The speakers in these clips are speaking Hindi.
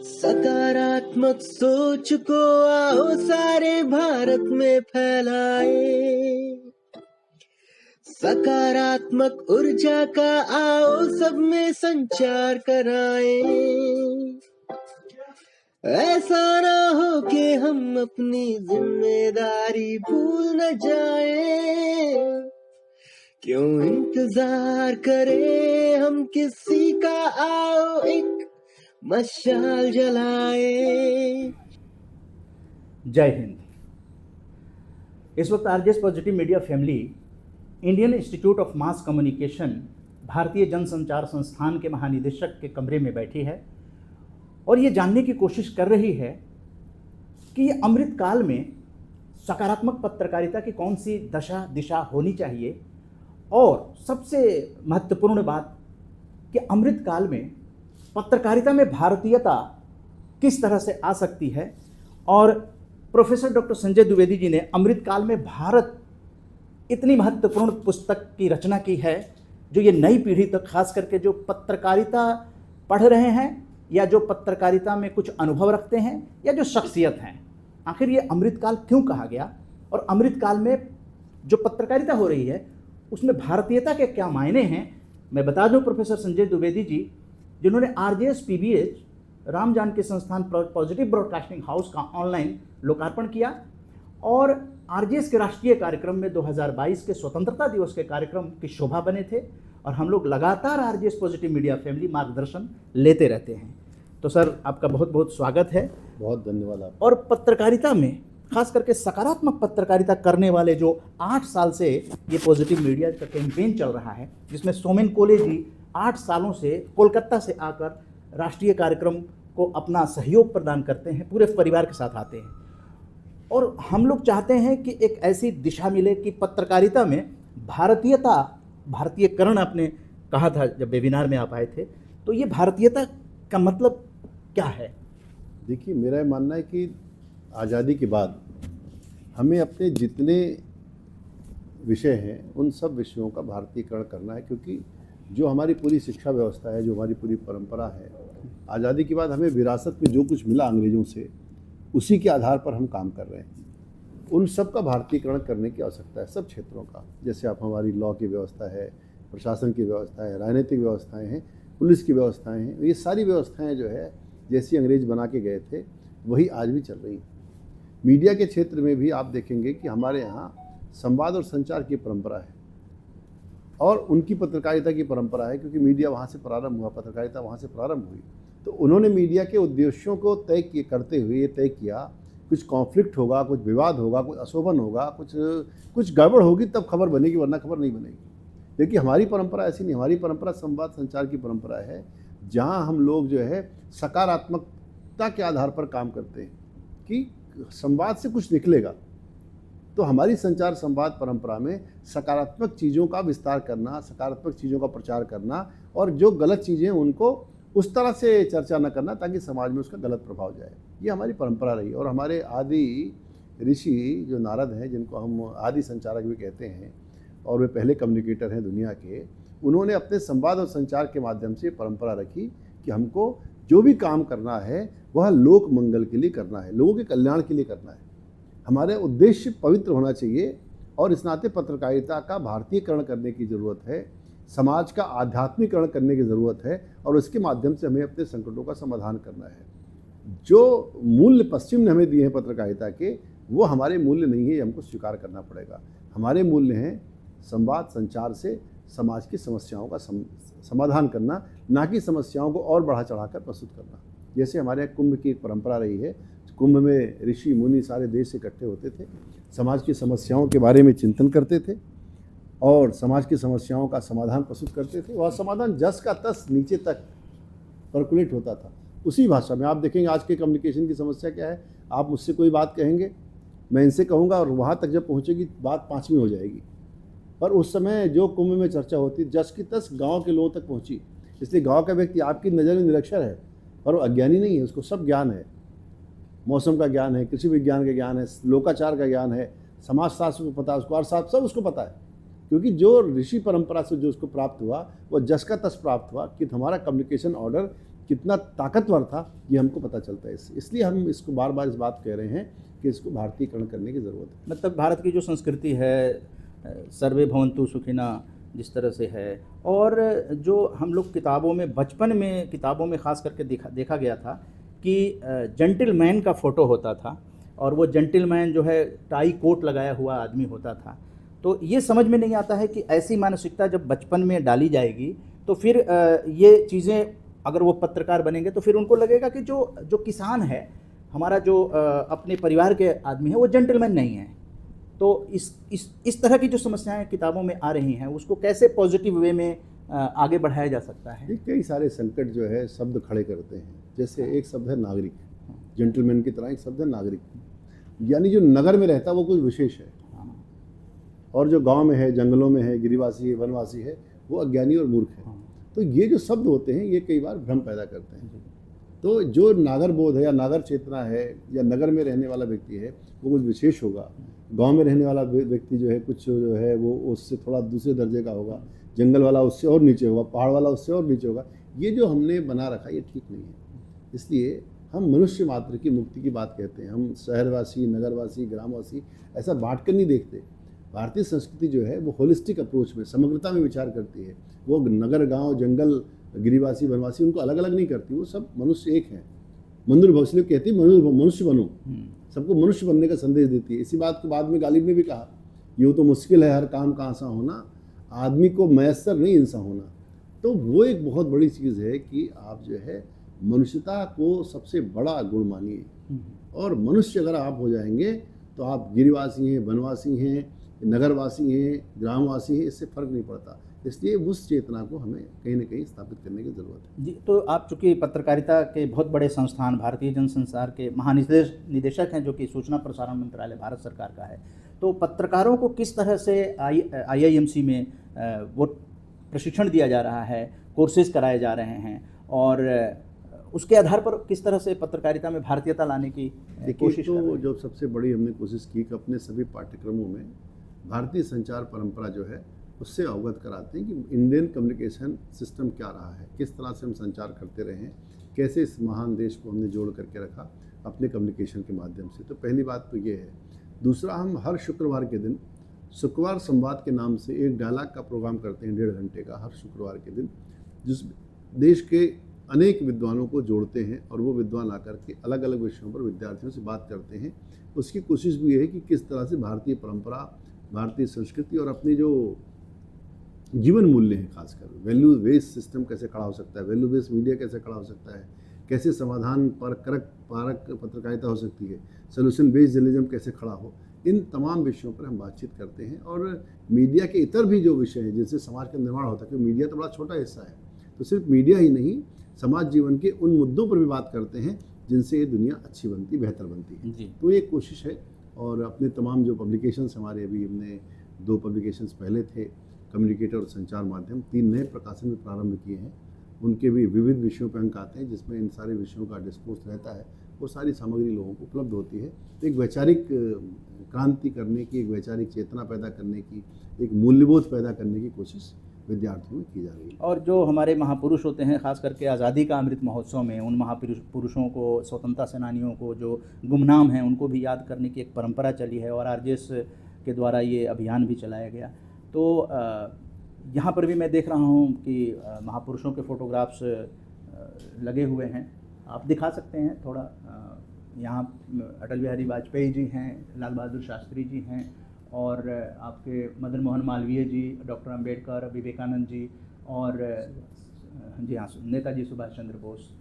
सकारात्मक सोच को आओ सारे भारत में फैलाए, सकारात्मक ऊर्जा का आओ सब में संचार कराए। ऐसा ना हो कि हम अपनी जिम्मेदारी भूल न जाए, क्यों इंतजार करें हम किसी का, आओ एक मशाल जलाए। जय हिंद। इस वक्त RJS positive media family Indian institute of mass communication भारतीय जनसंचार संस्थान के महानिदेशक के कमरे में बैठी है और ये जानने की कोशिश कर रही है कि ये अमृत काल में सकारात्मक पत्रकारिता की कौन सी दशा दिशा होनी चाहिए, और सबसे महत्वपूर्ण बात कि अमृत काल में पत्रकारिता में भारतीयता किस तरह से आ सकती है। और प्रोफेसर डॉक्टर संजय द्विवेदी जी ने अमृत काल में भारत इतनी महत्वपूर्ण पुस्तक की रचना की है जो ये नई पीढ़ी तक, खास करके जो पत्रकारिता पढ़ रहे हैं या जो पत्रकारिता में कुछ अनुभव रखते हैं या जो शख्सियत हैं, आखिर ये अमृत काल क्यों कहा गया और अमृत काल में जो पत्रकारिता हो रही है उसमें भारतीयता के क्या मायने हैं। मैं बता दूं, प्रोफेसर संजय द्विवेदी जी जिन्होंने आरजेएस पीबीएच राम जानकी संस्थान पॉजिटिव ब्रॉडकास्टिंग हाउस का ऑनलाइन लोकार्पण किया और आरजेएस के राष्ट्रीय कार्यक्रम में 2022 के स्वतंत्रता दिवस के कार्यक्रम की शोभा बने थे, और हम लोग लगातार आरजेएस पॉजिटिव मीडिया फैमिली मार्गदर्शन लेते रहते हैं। तो सर, आपका बहुत बहुत स्वागत है। बहुत धन्यवाद आप। और पत्रकारिता में खास करके सकारात्मक पत्रकारिता करने वाले जो 8 साल से ये पॉजिटिव मीडिया का कैंपेन चल रहा है, जिसमें सोमेन कोले जी 8 सालों से कोलकाता से आकर राष्ट्रीय कार्यक्रम को अपना सहयोग प्रदान करते हैं, पूरे परिवार के साथ आते हैं, और हम लोग चाहते हैं कि एक ऐसी दिशा मिले कि पत्रकारिता में भारतीयता, भारतीयकरण आपने कहा था जब वेबिनार में आप आए थे, तो ये भारतीयता का मतलब क्या है? देखिए, मेरा मानना है कि आज़ादी के बाद हमें अपने जितने विषय हैं उन सब विषयों का भारतीयकरण करना है, क्योंकि जो हमारी पूरी शिक्षा व्यवस्था है, जो हमारी पूरी परंपरा है, आज़ादी के बाद हमें विरासत में जो कुछ मिला अंग्रेज़ों से, उसी के आधार पर हम काम कर रहे हैं। उन सब का भारतीयकरण करने की आवश्यकता है, सब क्षेत्रों का। जैसे आप हमारी लॉ की व्यवस्था है, प्रशासन की व्यवस्था है, राजनीतिक व्यवस्थाएं हैं, पुलिस की व्यवस्थाएं हैं, ये सारी व्यवस्थाएं जो है जैसी अंग्रेज बना के गए थे वही आज भी चल रही हैं। मीडिया के क्षेत्र में भी आप देखेंगे कि हमारे यहाँ संवाद और संचार की परंपरा है और उनकी पत्रकारिता की परंपरा है, क्योंकि मीडिया वहाँ से प्रारंभ हुआ, पत्रकारिता वहाँ से प्रारंभ हुई। तो उन्होंने मीडिया के उद्देश्यों को तय करते हुए ये तय किया, कुछ कॉन्फ्लिक्ट होगा, कुछ विवाद होगा, कुछ अशोभन होगा, कुछ गड़बड़ होगी तब खबर बनेगी, वरना खबर नहीं बनेगी। देखिए, हमारी परंपरा ऐसी नहीं, हमारी परंपरा संवाद संचार की परंपरा है, जहाँ हम लोग जो है सकारात्मकता के आधार पर काम करते हैं कि संवाद से कुछ निकलेगा। तो हमारी संचार संवाद परंपरा में सकारात्मक चीज़ों का विस्तार करना, सकारात्मक चीज़ों का प्रचार करना, और जो गलत चीज़ें उनको उस तरह से चर्चा न करना ताकि समाज में उसका गलत प्रभाव जाए। ये हमारी परंपरा रही। और हमारे आदि ऋषि जो नारद हैं, जिनको हम आदि संचारक भी कहते हैं, और वे पहले कम्युनिकेटर हैं दुनिया के, उन्होंने अपने संवाद और संचार के माध्यम से परंपरा रखी कि हमको जो भी काम करना है वह लोक मंगल के लिए करना है, लोगों के कल्याण के लिए करना है। हमारे उद्देश्य पवित्र होना चाहिए, और इस नाते पत्रकारिता का भारतीयकरण करने की ज़रूरत है, समाज का आध्यात्मिकरण करने की ज़रूरत है, और उसके माध्यम से हमें अपने संकटों का समाधान करना है। जो मूल्य पश्चिम ने हमें दिए हैं पत्रकारिता के, वो हमारे मूल्य नहीं है, ये हमको स्वीकार करना पड़ेगा। हमारे मूल्य हैं संवाद संचार से समाज की समस्याओं का समाधान करना, ना कि समस्याओं को और बढ़ा चढ़ाकर प्रस्तुत करना। जैसे हमारे यहाँ कुंभ की एक परंपरा रही है, कुंभ में ऋषि मुनि सारे देश से इकट्ठे होते थे, समाज की समस्याओं के बारे में चिंतन करते थे और समाज की समस्याओं का समाधान प्रस्तुत करते थे। वह समाधान जस का तस नीचे तक पर्कुलेट होता था उसी भाषा में। आप देखेंगे आज के कम्युनिकेशन की समस्या क्या है, आप मुझसे कोई बात कहेंगे, मैं इनसे कहूँगा, और वहाँ तक जब पहुँचेगी बात 5वीं हो जाएगी। पर उस समय जो कुंभ में चर्चा होती, जस की तस गाँव के लोगों तक पहुँची। इसलिए गाँव का व्यक्ति आपकी नज़र में निरक्षर है, पर वो अज्ञानी नहीं है, उसको सब ज्ञान है। मौसम का ज्ञान है, कृषि विज्ञान का ज्ञान है, लोकाचार का ज्ञान है, समाजशास्त्र को पता है उसको, और सब उसको पता है। क्योंकि जो ऋषि परंपरा से जो उसको प्राप्त हुआ वो जस का तस प्राप्त हुआ कि हमारा कम्युनिकेशन ऑर्डर कितना ताकतवर था, ये हमको पता चलता है। इसलिए हम इसको बार बार इस बात कह रहे हैं कि इसको भारतीयकरण करने की ज़रूरत है। मतलब भारत की जो संस्कृति है, सर्वे भवन्तु सुखिना जिस तरह से है, और जो हम लोग किताबों में, बचपन में किताबों में ख़ास करके देखा गया था कि जेंटलमैन का फ़ोटो होता था और वो जेंटलमैन जो है टाई कोट लगाया हुआ आदमी होता था। तो ये समझ में नहीं आता है कि ऐसी मानसिकता जब बचपन में डाली जाएगी तो फिर ये चीज़ें, अगर वो पत्रकार बनेंगे तो फिर उनको लगेगा कि जो किसान है हमारा, जो अपने परिवार के आदमी है, वो जेंटलमैन नहीं है। तो इस तरह की जो समस्याएं किताबों में आ रही हैं उसको कैसे पॉजिटिव वे में आगे बढ़ाया जा सकता है? ये कई सारे संकट जो है शब्द खड़े करते हैं। जैसे एक शब्द है नागरिक, जेंटलमैन की तरह एक शब्द है नागरिक, यानी जो नगर में रहता है वो कुछ विशेष है, और जो गांव में है, जंगलों में है, गिरिवासी है, वनवासी है, वो अज्ञानी और मूर्ख है। तो ये जो शब्द होते हैं ये कई बार भ्रम पैदा करते हैं। तो जो नागर बोध है या नागर चेतना है या नगर में रहने वाला व्यक्ति है वो कुछ विशेष होगा, गांव में रहने वाला व्यक्ति जो है कुछ जो है वो उससे थोड़ा दूसरे दर्जे का होगा, जंगल वाला उससे और नीचे होगा, पहाड़ वाला उससे और नीचे होगा। ये जो हमने बना रखा ये ठीक नहीं है। इसलिए हम मनुष्य मात्र की मुक्ति की बात कहते हैं। हम शहरवासी, नगरवासी, ग्रामवासी ऐसा बांट कर नहीं देखते। भारतीय संस्कृति जो है वो होलिस्टिक अप्रोच में, समग्रता में विचार करती है। वो नगर, गांव, जंगल, गिरिवासी, वनवासी उनको अलग अलग नहीं करती, वो सब मनुष्य एक हैं। मंदिर भोसले कहती है मनुष्य बनो, सबको मनुष्य बनने का संदेश देती है। इसी बात को बाद में गालिब ने भी कहा, यूँ तो मुश्किल है हर काम का आसान होना, आदमी को मैसर नहीं इंसान होना। तो वो एक बहुत बड़ी चीज़ है कि आप जो है मनुष्यता को सबसे बड़ा गुण मानिए, और मनुष्य अगर आप हो जाएंगे तो आप गिरिवासी हैं, वनवासी हैं, नगरवासी हैं, ग्रामवासी हैं, इससे फ़र्क नहीं पड़ता। इसलिए उस चेतना को हमें कहीं ना कहीं स्थापित करने की ज़रूरत है। जी, तो आप चूँकि पत्रकारिता के बहुत बड़े संस्थान भारतीय जनसंचार के महानिदेशक हैं, जो कि सूचना प्रसारण मंत्रालय भारत सरकार का है, तो पत्रकारों को किस तरह से IIMC में वो प्रशिक्षण दिया जा रहा है, कोर्सेज कराए जा रहे हैं, और उसके आधार पर किस तरह से पत्रकारिता में भारतीयता लाने की कोशिश? तो जो सबसे बड़ी हमने कोशिश की कि अपने सभी पाठ्यक्रमों में भारतीय संचार परंपरा जो है उससे अवगत कराते हैं कि इंडियन कम्युनिकेशन सिस्टम क्या रहा है, किस तरह से हम संचार करते रहे हैं, कैसे इस महान देश को हमने जोड़ करके रखा अपने कम्युनिकेशन के माध्यम से। तो पहली बात तो ये है। दूसरा, हम हर शुक्रवार के दिन शुक्रवार संवाद के नाम से एक डायलॉग का प्रोग्राम करते हैं 1.5 घंटे का हर शुक्रवार के दिन, जिस देश के अनेक विद्वानों को जोड़ते हैं और वो विद्वान आकर के अलग अलग विषयों पर विद्यार्थियों से बात करते हैं। उसकी कोशिश भी है कि किस तरह से भारतीय परंपरा, भारतीय संस्कृति और अपनी जो जीवन मूल्य हैं, खासकर वैल्यू बेस्ड सिस्टम कैसे खड़ा हो सकता है, वैल्यू बेस्ड मीडिया कैसे खड़ा हो सकता है, कैसे समाधान पर पारक पत्रकारिता हो सकती है, सोल्यूशन बेस्ड जर्नलिज्म कैसे खड़ा हो, इन तमाम विषयों पर हम बातचीत करते हैं। और मीडिया के इतर भी जो विषय हैं जिनसे समाज का निर्माण होता है, क्योंकि मीडिया तो बड़ा छोटा हिस्सा है, तो सिर्फ मीडिया ही नहीं, समाज जीवन के उन मुद्दों पर भी बात करते हैं जिनसे ये दुनिया अच्छी बनती, बेहतर बनती है। तो ये कोशिश है। और अपने तमाम जो पब्लिकेशंस हमारे, अभी हमने 2 पब्लिकेशंस पहले थे, कम्युनिकेटर और संचार माध्यम, 3 नए प्रकाशन भी प्रारंभ किए हैं। उनके भी विविध विषयों पर अंक आते हैं जिसमें इन सारे विषयों का डिस्कोर्स रहता है। वो सारी सामग्री लोगों को उपलब्ध होती है। तो एक वैचारिक क्रांति करने की, एक वैचारिक चेतना पैदा करने की, एक मूल्यबोध पैदा करने की कोशिश विद्यार्थियों में की जा रही है। और जो हमारे महापुरुष होते हैं, खास करके आज़ादी का अमृत महोत्सव में उन महापुरुषों को, स्वतंत्रता सेनानियों को जो गुमनाम हैं, उनको भी याद करने की एक परंपरा चली है और RJS के द्वारा ये अभियान भी चलाया गया। तो यहाँ पर भी मैं देख रहा हूँ कि महापुरुषों के फ़ोटोग्राफ्स लगे हुए हैं, आप दिखा सकते हैं थोड़ा। यहाँ अटल बिहारी वाजपेयी जी हैं, लाल बहादुर शास्त्री जी हैं, और आपके मदन मोहन मालवीय जी, डॉक्टर अंबेडकर, विवेकानंद जी, और जी हाँ, नेताजी सुभाष चंद्र बोस,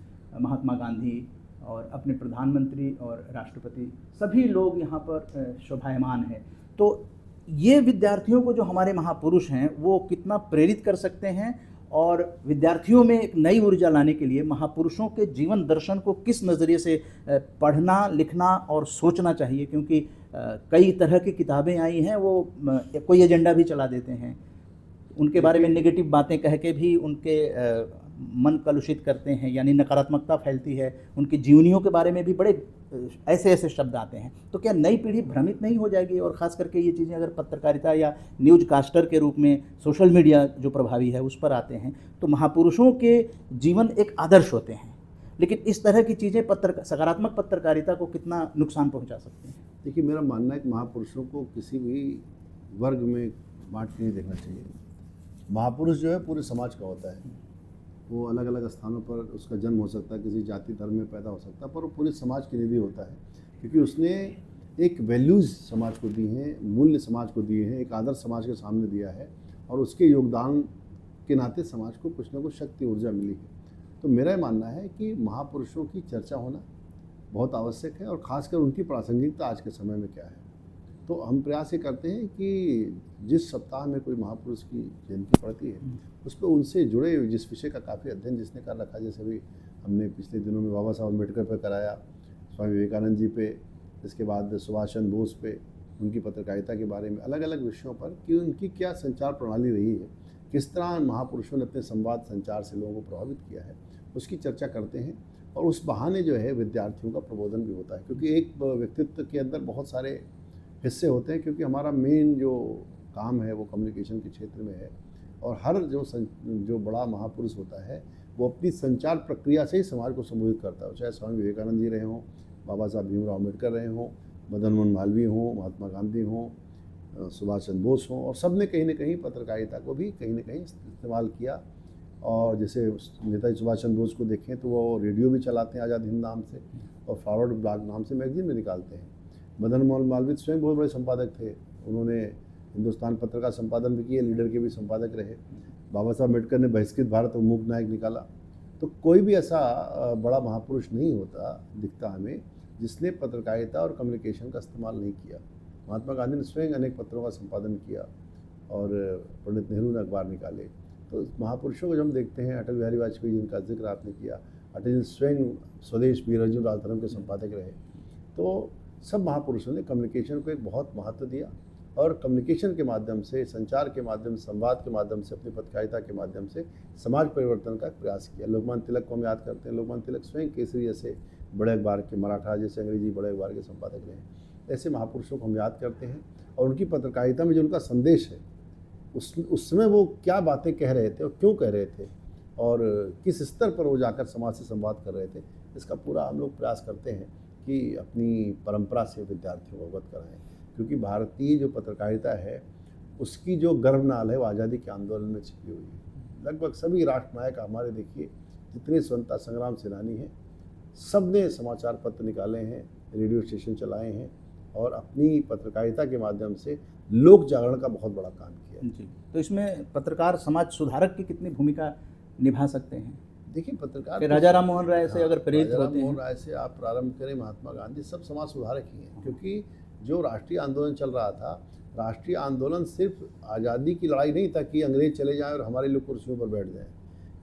महात्मा गांधी, और अपने प्रधानमंत्री और राष्ट्रपति, सभी लोग यहाँ पर शोभायमान हैं। तो ये विद्यार्थियों को, जो हमारे महापुरुष हैं, वो कितना प्रेरित कर सकते हैं, और विद्यार्थियों में एक नई ऊर्जा लाने के लिए महापुरुषों के जीवन दर्शन को किस नज़रिए से पढ़ना, लिखना और सोचना चाहिए। क्योंकि कई तरह की किताबें आई हैं, वो कोई एजेंडा भी चला देते हैं, उनके बारे में नेगेटिव बातें कह के भी उनके मन कलुषित करते हैं, यानी नकारात्मकता फैलती है, उनकी जीवनियों के बारे में भी बड़े ऐसे ऐसे शब्द आते हैं। तो क्या नई पीढ़ी भ्रमित नहीं हो जाएगी? और ख़ास करके ये चीज़ें अगर पत्रकारिता या न्यूज़ कास्टर के रूप में सोशल मीडिया जो प्रभावी है उस पर आते हैं, तो महापुरुषों के जीवन एक आदर्श होते हैं, लेकिन इस तरह की चीज़ें सकारात्मक पत्रकारिता को कितना नुकसान पहुंचा सकती हैं? देखिए, मेरा मानना है कि महापुरुषों को किसी भी वर्ग में बांट के नहीं देखना चाहिए। महापुरुष जो है पूरे समाज का होता है। वो अलग अलग स्थानों पर उसका जन्म हो सकता है, किसी जाति धर्म में पैदा हो सकता है, पर वो पूरे समाज के लिए भी होता है, क्योंकि उसने एक वैल्यूज़ समाज को दी हैं, मूल्य समाज को दिए हैं, एक आदर्श समाज के सामने दिया है, और उसके योगदान के नाते समाज को कुछ ना कुछ शक्ति ऊर्जा मिली है। तो मेरा ये मानना है कि महापुरुषों की चर्चा होना बहुत आवश्यक है, और ख़ासकर उनकी प्रासंगिकता आज के समय में क्या है। तो हम प्रयास ये करते हैं कि जिस सप्ताह में कोई महापुरुष की जयंती पड़ती है, उस पर उनसे जुड़े जिस विषय का काफ़ी अध्ययन जिसने कर रखा, जैसे अभी हमने पिछले दिनों में बाबा साहब अम्बेडकर पे कराया, स्वामी विवेकानंद जी पे, इसके बाद सुभाष चंद्र बोस पे, उनकी पत्रकारिता के बारे में अलग अलग विषयों पर कि उनकी क्या संचार प्रणाली रही है, किस तरह महापुरुषों ने अपने संवाद संचार से लोगों को प्रभावित किया है, उसकी चर्चा करते हैं। और उस बहाने जो है विद्यार्थियों का प्रबोधन भी होता है, क्योंकि एक व्यक्तित्व के अंदर बहुत सारे हिस्से होते हैं, क्योंकि हमारा मेन जो काम है वो कम्युनिकेशन के क्षेत्र में है, और हर जो बड़ा महापुरुष होता है वो अपनी संचार प्रक्रिया से ही समाज को संबोधित करता है। चाहे स्वामी विवेकानंद जी रहे हों, बाबा साहब भीमराव अम्बेडकर रहे हों, मदन मोहन मालवीय हों, महात्मा गांधी हों, सुभाष चंद्र बोस हों, और सब ने कहीं ना कहीं पत्रकारिता को भी कहीं ना कहीं इस्तेमाल किया। और जैसे नेताजी सुभाष चंद्र बोस को देखें तो वो रेडियो भी चलाते हैं आज़ाद हिंद नाम से, और फॉरवर्ड ब्लॉग नाम से मैगजीन भी निकालते हैं। मदन मोहन मालवीय स्वयं बहुत बड़े संपादक थे, उन्होंने हिंदुस्तान पत्र का संपादन भी किया, लीडर के भी संपादक रहे। बाबा साहब अम्बेडकर ने बहिष्कृत भारत और मूक नायक निकाला। तो कोई भी ऐसा बड़ा महापुरुष नहीं होता दिखता हमें जिसने पत्रकारिता और कम्युनिकेशन का इस्तेमाल नहीं किया। महात्मा गांधी ने स्वयं अनेक पत्रों का संपादन किया, और पंडित नेहरू ने अखबार निकाले। तो महापुरुषों को जब हम देखते हैं, अटल बिहारी वाजपेयी जिनका जिक्र आपने किया, अटल जी स्वयं स्वदेश वीर अर्जुन राजधर्म के संपादक रहे। तो सब महापुरुषों ने कम्युनिकेशन को एक बहुत महत्व दिया, और कम्युनिकेशन के माध्यम से, संचार के माध्यम से, संवाद के माध्यम से, अपनी पत्रकारिता के माध्यम से समाज परिवर्तन का प्रयास किया। लोकमान्य तिलक को हम याद करते हैं। लोकमान्य तिलक स्वयं केसरी जैसे बड़े अखबार के, मराठा जैसे अंग्रेजी बड़े अखबार के संपादक रहे। ऐसे महापुरुषों को हम याद करते हैं, और उनकी पत्रकारिता में जो उनका संदेश है, उस समय वो क्या बातें कह रहे थे और क्यों कह रहे थे, और किस स्तर पर वो जाकर समाज से संवाद कर रहे थे, इसका पूरा हम लोग प्रयास करते हैं कि अपनी परंपरा से विद्यार्थियों को अवगत कराएं। क्योंकि भारतीय जो पत्रकारिता है उसकी जो गर्भनाल है वो आज़ादी के आंदोलन में छिपी हुई है। लगभग सभी राष्ट्रनायक हमारे देखिए, जितने स्वतंत्रता संग्राम सेनानी हैं, सब ने समाचार पत्र निकाले हैं, रेडियो स्टेशन चलाए हैं, और अपनी पत्रकारिता के माध्यम से लोक जागरण का बहुत बड़ा काम किया है। जी, तो इसमें पत्रकार समाज सुधारक की कितनी भूमिका निभा सकते हैं? देखिए, पत्रकार कि राजा राम मोहन राय से अगर प्रेरित होते हैं, राजा राम मोहन राय से आप प्रारंभ करें, महात्मा गांधी, सब समाज सुधारक ही हैं। क्योंकि जो राष्ट्रीय आंदोलन चल रहा था, राष्ट्रीय आंदोलन सिर्फ आज़ादी की लड़ाई नहीं था कि अंग्रेज चले जाएं और हमारे लोग कुर्सियों पर बैठ जाएं।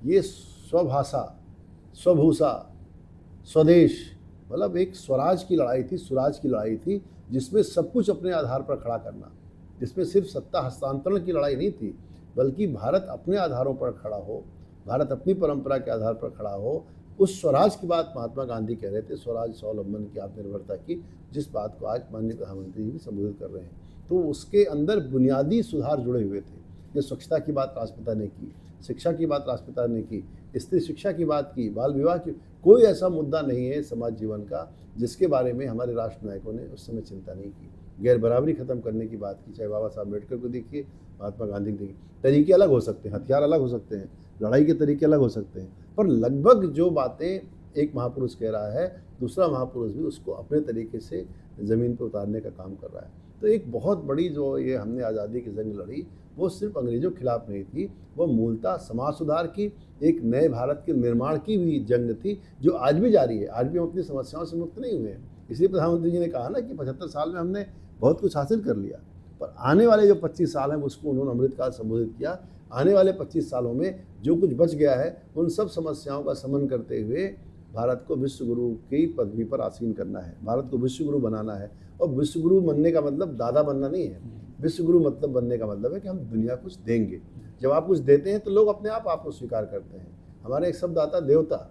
ये स्वभाषा, स्वभूषा, स्वदेश, मतलब एक स्वराज की लड़ाई थी, स्वराज की लड़ाई थी, जिसमें सब कुछ अपने आधार पर खड़ा करना, जिसमें सिर्फ सत्ता हस्तांतरण की लड़ाई नहीं थी, बल्कि भारत अपने आधारों पर खड़ा हो, भारत अपनी परंपरा के आधार पर खड़ा हो। उस स्वराज की बात महात्मा गांधी कह रहे थे, स्वराज स्वावलंबन की, आत्मनिर्भरता की, जिस बात को आज माननीय प्रधानमंत्री जी भी संबोधित कर रहे हैं। तो उसके अंदर बुनियादी सुधार जुड़े हुए थे। जो स्वच्छता की बात राष्ट्रपिता ने की, शिक्षा की बात राष्ट्रपिता ने की, स्त्री शिक्षा की बात की, बाल विवाह की, कोई ऐसा मुद्दा नहीं है समाज जीवन का जिसके बारे में हमारे राष्ट्र नायकों ने उस समय चिंता नहीं की। गैर बराबरी खत्म करने की बात की, चाहे बाबा साहब अम्बेडकर को देखिए, महात्मा गांधी को देखिए। तरीके अलग हो सकते हैं, हथियार अलग हो सकते हैं, लड़ाई के तरीके अलग हो सकते हैं, पर लगभग जो बातें एक महापुरुष कह रहा है, दूसरा महापुरुष भी उसको अपने तरीके से ज़मीन पर उतारने का काम कर रहा है। तो एक बहुत बड़ी जो ये हमने आज़ादी की जंग लड़ी, वो सिर्फ अंग्रेज़ों के खिलाफ नहीं थी, वो मूलतः समाज सुधार की, एक नए भारत के निर्माण की भी जंग थी, जो आज भी जारी है। आज भी हम अपनी समस्याओं से मुक्त नहीं हुए हैं। इसलिए प्रधानमंत्री जी ने कहा ना कि 75 साल में हमने बहुत कुछ हासिल कर लिया, पर आने वाले जो 25 साल हैं उसको उन्होंने अमृतकाल संबोधित किया। आने वाले 25 सालों में जो कुछ बच गया है, उन सब समस्याओं का समन करते हुए भारत को विश्व गुरु की पदवी पर आसीन करना है, भारत को विश्व गुरु बनाना है। और विश्व गुरु बनने का मतलब दादा बनना नहीं है। विश्व गुरु मतलब बनने का मतलब है कि हम दुनिया कुछ देंगे। जब आप कुछ देते हैं तो लोग अपने आप आपको स्वीकार करते हैं। हमारे एक शब्द आता देवता,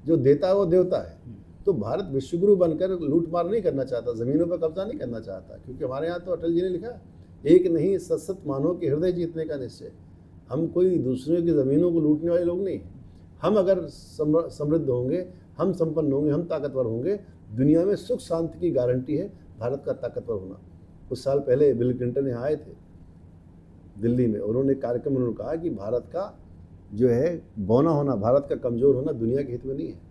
जो देता है वो देवता है। तो भारत विश्वगुरु बनकर लूटमार नहीं करना चाहता, ज़मीनों पर कब्जा नहीं करना चाहता, क्योंकि हमारे यहाँ तो अटल जी ने लिखा, एक नहीं सत मानव के हृदय जीतने का निश्चय। हम कोई दूसरों की ज़मीनों को लूटने वाले लोग नहीं हैं। हम अगर समृद्ध होंगे, हम संपन्न होंगे, हम ताकतवर होंगे, दुनिया में सुख शांति की गारंटी है भारत का ताकतवर होना। कुछ साल पहले बिल क्लिंटन यहाँ आए थे दिल्ली में, उन्होंने कार्यक्रम उन्होंने कहा कि भारत का जो है बौना होना, भारत का कमज़ोर होना दुनिया के हित में नहीं है।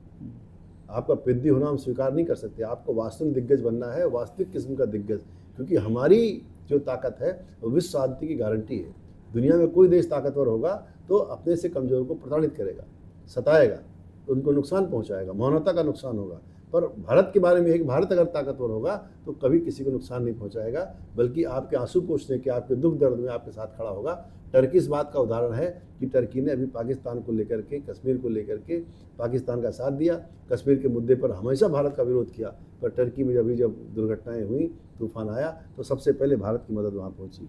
आपका पिद्दी होना हम स्वीकार नहीं कर सकते। आपको वास्तविक दिग्गज बनना है, वास्तविक किस्म का दिग्गज, क्योंकि हमारी जो ताकत है वो विश्व शांति की गारंटी है। दुनिया में कोई देश ताकतवर होगा तो अपने से कमज़ोर को प्रताड़ित करेगा, सताएगा, उनको नुकसान पहुंचाएगा, मानवता का नुकसान होगा। पर भारत के बारे में है कि भारत अगर ताकतवर होगा तो कभी किसी को नुकसान नहीं पहुंचाएगा, बल्कि आपके आंसू पोंछने के, आपके दुख दर्द में आपके साथ खड़ा होगा। टर्की इस बात का उदाहरण है कि टर्की ने अभी पाकिस्तान को लेकर के, कश्मीर को लेकर के पाकिस्तान का साथ दिया। कश्मीर के मुद्दे पर हमेशा भारत का विरोध किया, पर टर्की में जब दुर्घटनाएं हुई, तूफान आया, तो सबसे पहले भारत की मदद वहाँ पहुँची।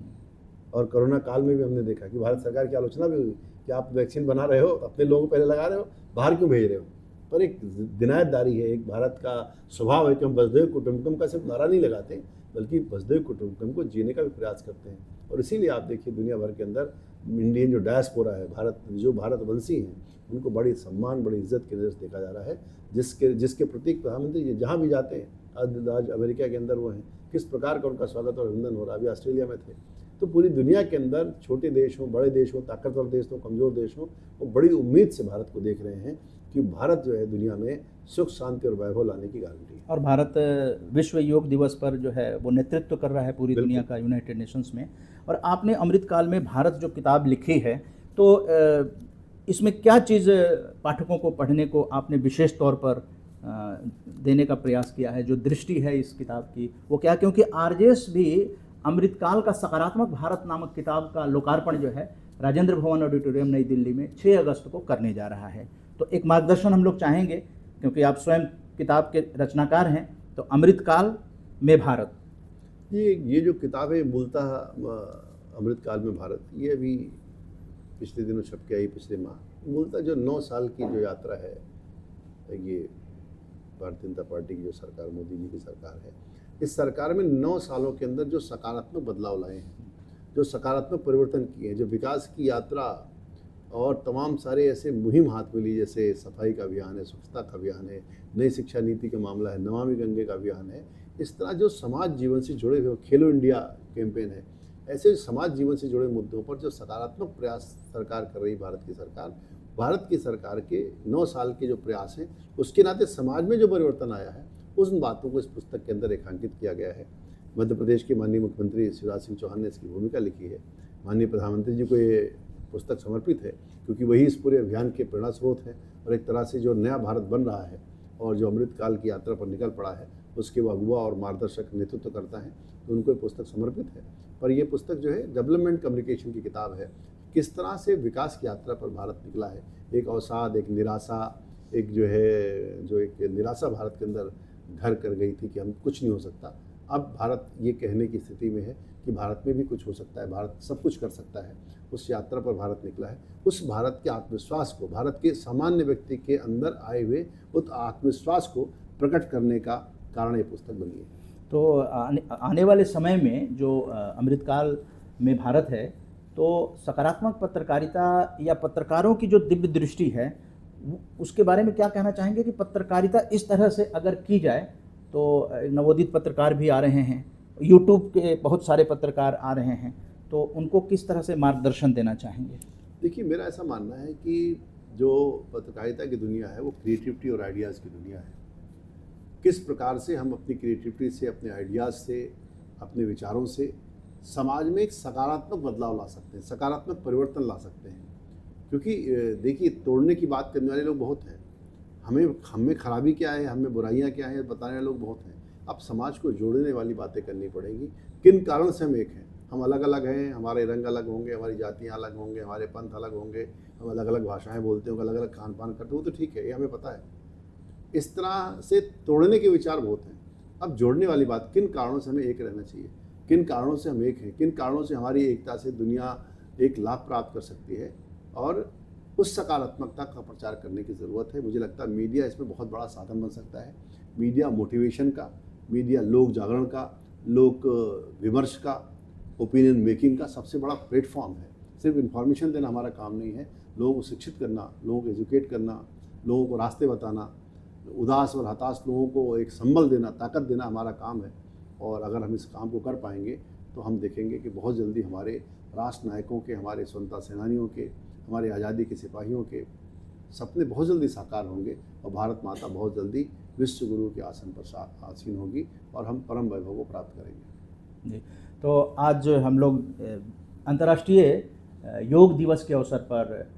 और कोरोना काल में भी हमने देखा कि भारत सरकार की आलोचना भी हुई कि आप वैक्सीन बना रहे हो, अपने लोगों को पहले लगा रहे हो, बाहर क्यों भेज रहे हो। पर एक दिनायतदारी है, एक भारत का स्वभाव है कि हम वसुधैव कुटुंबकम का सिर्फ नारा नहीं लगाते, बल्कि वसुधैव कुटुंबकम को जीने का भी प्रयास करते हैं। और इसीलिए आप देखिए दुनिया भर के अंदर इंडियन जो डायस्पोरा है, जो भारतवंशी हैं, उनको बड़ी सम्मान, बड़ी इज्जत की नज़र से देखा जा रहा है, जिसके प्रतीक प्रधानमंत्री जहाँ भी जाते हैं, आज अमेरिका के अंदर वो हैं, किस प्रकार का उनका स्वागत और अभिनंदन हो रहा है। अभी ऑस्ट्रेलिया में थे। तो पूरी दुनिया के अंदर छोटे देश हों, बड़े देश हों, ताकतवर देश हों, कमज़ोर देश हों, वो बड़ी उम्मीद से भारत को देख रहे हैं कि भारत जो है दुनिया में सुख शांति और वैभव लाने की गारंटी है। और भारत विश्व योग दिवस पर जो है वो नेतृत्व कर रहा है पूरी दुनिया का, यूनाइटेड नेशंस में। और आपने अमृतकाल में भारत जो किताब लिखी है, तो इसमें क्या चीज़ पाठकों को पढ़ने को आपने विशेष तौर पर देने का प्रयास किया है, जो दृष्टि है इस किताब की वो क्या? क्योंकि आरजेएस भी अमृतकाल का सकारात्मक भारत नामक किताब का लोकार्पण जो है राजेंद्र भवन ऑडिटोरियम नई दिल्ली में 6 अगस्त को करने जा रहा है। तो एक मार्गदर्शन हम लोग चाहेंगे, क्योंकि आप स्वयं किताब के रचनाकार हैं, तो अमृतकाल में भारत, ये जो किताब है मूलतः अमृतकाल में भारत, ये अभी पिछले दिनों छप के आई, पिछले माह। मूलतः जो 9 साल की जो यात्रा है, ये भारतीय जनता पार्टी की जो सरकार, मोदी जी की सरकार है, इस सरकार में 9 सालों के अंदर जो सकारात्मक बदलाव लाए हैं, जो सकारात्मक परिवर्तन किए हैं, जो विकास की यात्रा और तमाम सारे ऐसे मुहिम हाथ में ली, जैसे सफाई का अभियान है, स्वच्छता का अभियान है, नई शिक्षा नीति का मामला है, नमामि गंगे का अभियान है, इस तरह जो समाज जीवन से जुड़े हुए, खेलो इंडिया कैंपेन है, ऐसे समाज जीवन से जुड़े मुद्दों पर जो सकारात्मक प्रयास सरकार कर रही भारत की सरकार के 9 साल के जो प्रयास हैं, उसके नाते समाज में जो परिवर्तन आया है, उन बातों को इस पुस्तक के अंदर रेखांकित किया गया है। मध्य प्रदेश के माननीय मुख्यमंत्री शिवराज सिंह चौहान ने इसकी भूमिका लिखी है। माननीय प्रधानमंत्री जी को ये पुस्तक समर्पित है, क्योंकि वही इस पूरे अभियान के प्रेरणा स्रोत हैं, और एक तरह से जो नया भारत बन रहा है और जो अमृतकाल की यात्रा पर निकल पड़ा है, उसके वो अगुवा और मार्गदर्शक नेतृत्व करता है, तो उनको ये पुस्तक समर्पित है। पर यह पुस्तक जो है डेवलपमेंट कम्युनिकेशन की किताब है, किस तरह से विकास की यात्रा पर भारत निकला है। एक अवसाद, एक निराशा, एक निराशा भारत के अंदर घर कर गई थी कि हम कुछ नहीं हो सकता। अब भारत ये कहने की स्थिति में है कि भारत में भी कुछ हो सकता है, भारत सब कुछ कर सकता है। उस यात्रा पर भारत निकला है। उस भारत के आत्मविश्वास को, भारत के सामान्य व्यक्ति के अंदर आए हुए उस आत्मविश्वास को प्रकट करने का कारण ये पुस्तक बनी है। तो आने वाले समय में जो अमृतकाल में भारत है, तो सकारात्मक पत्रकारिता या पत्रकारों की जो दिव्य दृष्टि है, उसके बारे में क्या कहना चाहेंगे कि पत्रकारिता इस तरह से अगर की जाए, तो नवोदित पत्रकार भी आ रहे हैं, यूट्यूब के बहुत सारे पत्रकार आ रहे हैं, तो उनको किस तरह से मार्गदर्शन देना चाहेंगे? देखिए, मेरा ऐसा मानना है कि जो पत्रकारिता की दुनिया है वो क्रिएटिविटी और आइडियाज़ की दुनिया है। किस प्रकार से हम अपनी क्रिएटिविटी से, अपने आइडियाज़ से, अपने विचारों से समाज में एक सकारात्मक बदलाव ला सकते हैं, सकारात्मक परिवर्तन ला सकते हैं। क्योंकि देखिए, तोड़ने की बात करने वाले लोग बहुत हैं, हमें खराबी क्या है, हमें बुराइयां क्या है बताने वाले लोग बहुत हैं। अब समाज को जोड़ने वाली बातें करनी पड़ेंगी। किन कारण से हम एक हैं? हम अलग अलग हैं, हमारे रंग अलग होंगे, हमारी जातियाँ अलग होंगे, हमारे पंथ अलग होंगे, हम अलग अलग भाषाएँ बोलते होंगे, अलग अलग खान पान करते हो, तो ठीक है, ये हमें पता है। इस तरह से तोड़ने के विचार बहुत हैं। अब जोड़ने वाली बात, किन कारणों से हमें एक रहना चाहिए, किन कारणों से हम एक हैं, किन कारणों से हमारी एकता से दुनिया एक लाभ प्राप्त कर सकती है, और उस सकारात्मकता का प्रचार करने की ज़रूरत है। मुझे लगता है मीडिया इसमें बहुत बड़ा साधन बन सकता है। मीडिया मोटिवेशन का, मीडिया लोक जागरण का, लोक विमर्श का, ओपिनियन मेकिंग का सबसे बड़ा प्लेटफॉर्म है। सिर्फ इन्फॉर्मेशन देना हमारा काम नहीं है, लोगों को शिक्षित करना, लोगों को एजुकेट करना, लोगों को रास्ते बताना, उदास और हताश लोगों को एक संबल देना, ताकत देना हमारा काम है। और अगर हम इस काम को कर पाएंगे तो हम देखेंगे कि बहुत जल्दी हमारे राष्ट्र नायकों के, हमारे स्वतंत्रता सेनानियों के, हमारे आज़ादी के सिपाहियों के सपने बहुत जल्दी साकार होंगे और भारत माता बहुत जल्दी विश्व गुरु के आसन पर आसीन होगी और हम परम वैभव को प्राप्त करेंगे। जी, तो आज हम लोग अंतर्राष्ट्रीय योग दिवस के अवसर पर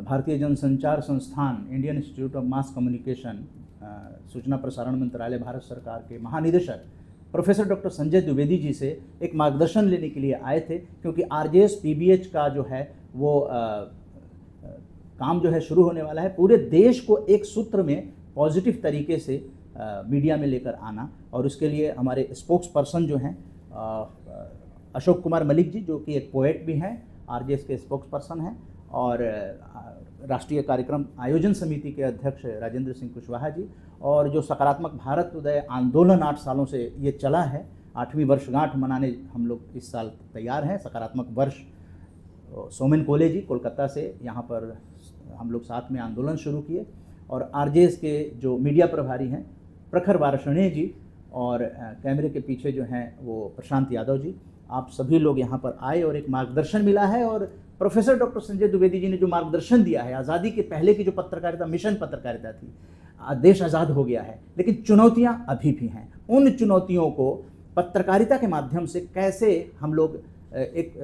भारतीय जनसंचार संस्थान, Indian institute of mass communication, सूचना प्रसारण मंत्रालय, भारत सरकार के महानिदेशक प्रोफेसर डॉक्टर संजय द्विवेदी जी से एक मार्गदर्शन लेने के लिए आए थे, क्योंकि आरजेएस पीबीएच का जो है वो काम जो है शुरू होने वाला है। पूरे देश को एक सूत्र में पॉजिटिव तरीके से मीडिया में लेकर आना, और उसके लिए हमारे स्पोक्स पर्सन जो हैं अशोक कुमार मलिक जी, जो कि एक पोएट भी हैं, आरजेएस के स्पोक्स पर्सन हैं, और राष्ट्रीय कार्यक्रम आयोजन समिति के अध्यक्ष राजेंद्र सिंह कुशवाहा जी, और जो सकारात्मक भारत उदय आंदोलन 8 सालों से ये चला है, 8वीं वर्षगांठ मनाने हम लोग इस साल तैयार हैं। सकारात्मक वर्ष सोमेन कोले जी कोलकाता से यहाँ पर हम लोग साथ में आंदोलन शुरू किए, और आरजेएस के जो मीडिया प्रभारी हैं प्रखर वार्ष्णेय जी, और कैमरे के पीछे जो हैं वो प्रशांत यादव जी, आप सभी लोग यहाँ पर आए और एक मार्गदर्शन मिला है। और प्रोफेसर डॉक्टर संजय द्विवेदी जी ने जो मार्गदर्शन दिया है, आज़ादी के पहले की जो पत्रकारिता, मिशन पत्रकारिता थी, देश आज़ाद हो गया है, लेकिन चुनौतियाँ अभी भी हैं। उन चुनौतियों को पत्रकारिता के माध्यम से कैसे हम लोग एक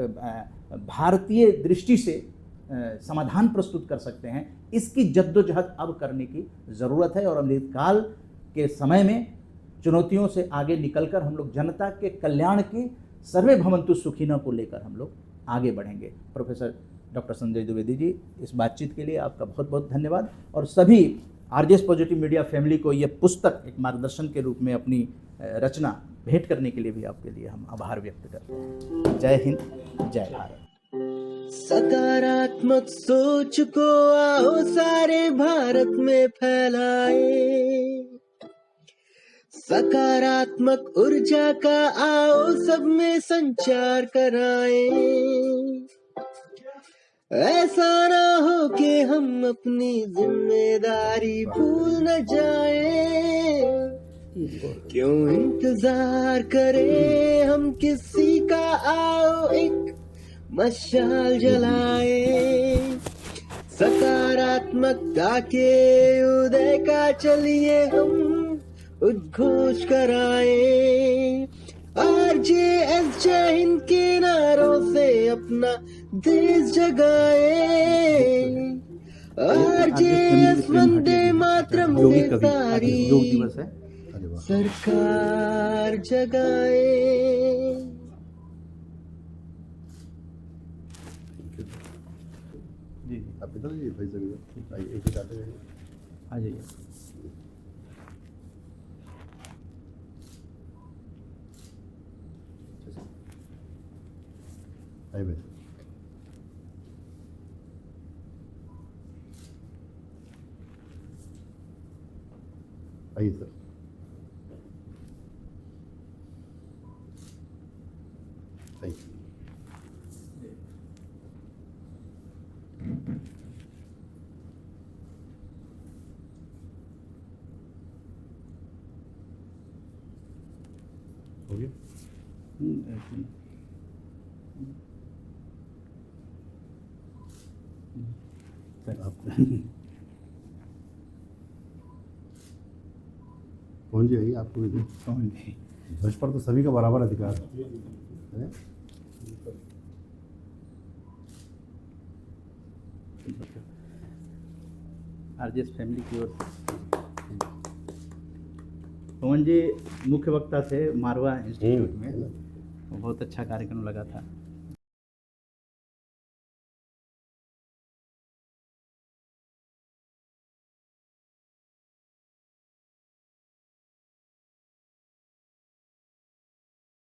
भारतीय दृष्टि से समाधान प्रस्तुत कर सकते हैं, इसकी जद्दोजहद अब करने की ज़रूरत है। और अमृत काल के समय में चुनौतियों से आगे निकलकर हम लोग जनता के कल्याण की, सर्वे भवन्तु सुखिनः को लेकर हम लोग आगे बढ़ेंगे। प्रोफेसर डॉक्टर संजय द्विवेदी जी, इस बातचीत के लिए आपका बहुत बहुत धन्यवाद, और सभी आरजेएस पॉजिटिव मीडिया फैमिली को ये पुस्तक एक मार्गदर्शन के रूप में अपनी रचना भेंट करने के लिए भी आपके लिए हम आभार व्यक्त करते हैं। जय हिंद, जय भारत। सकारात्मक सोच को आओ सारे भारत में फैलाए, सकारात्मक ऊर्जा का आओ सब में संचार कराए। ऐसा ना हो कि हम अपनी जिम्मेदारी भूल न जाए, क्यों इंतजार करें हम किसी का, आओ एक मशाल जलाए। सकारात्मकता के उदय का चलिए हम उद्घोष कराए। आरजेएस जय हिंद के नारों से अपना देश जगाए। आरजेएस वंदे मातरम के तारी सरकार जगाए। जी, आप इधर आइए भाई, जरूर आइए, एक ही आते हैं, आ जाइए। आइए भाई, आइए सर। Thank you. हो गया? पहुँच जाइए, आपको भी ध्वज पर तो सभी का बराबर अधिकार है। आरजेएस फैमिली की ओर से पवन जी मुख्य वक्ता थे मारवा इंस्टीट्यूट में, बहुत अच्छा कार्यक्रम लगा था।